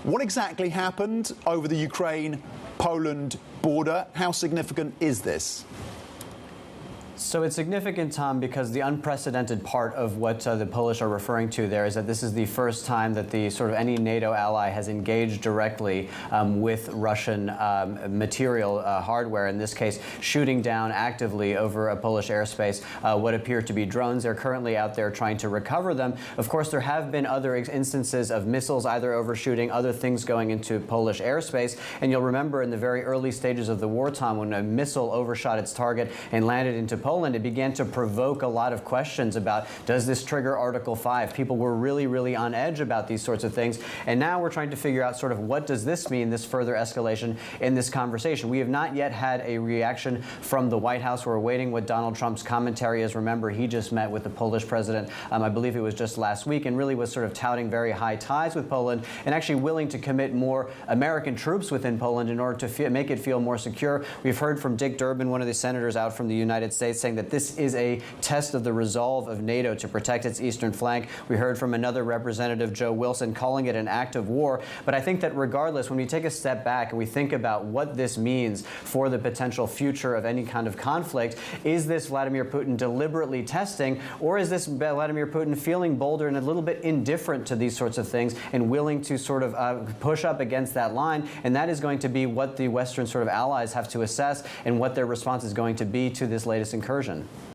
What exactly happened over the Ukraine-Poland border? How significant is this? So it's significant, Tom, because the unprecedented part of what the Polish are referring to there is that this is the first time that the sort of any NATO ally has engaged directly with Russian material hardware, in this case shooting down actively over a Polish airspace what appear to be drones. They're currently out there trying to recover them. Of course, there have been other instances of missiles either overshooting, other things going into Polish airspace. And you'll remember in the very early stages of the war, Tom, when a missile overshot its target and landed into Poland, it began to provoke a lot of questions about, does this trigger Article 5? People were really on edge about these sorts of things. And now we're trying to figure out sort of what does this mean, this further escalation in this conversation. We have not yet had a reaction from the White House. We're awaiting what Donald Trump's commentary is. Remember, he just met with the Polish president, I believe it was just last week, and really was sort of touting very high ties with Poland and actually willing to commit more American troops within Poland in order to make it feel more secure. We've heard from Dick Durbin, one of the senators out from the United States, saying that this is a test of the resolve of NATO to protect its eastern flank. We heard from another representative, Joe Wilson, calling it an act of war. But I think that regardless, when we take a step back and we think about what this means for the potential future of any kind of conflict, is this Vladimir Putin deliberately testing, or is this Vladimir Putin feeling bolder and a little bit indifferent to these sorts of things and willing to sort of push up against that line? And that is going to be what the Western sort of allies have to assess and what their response is going to be to this latest incursion.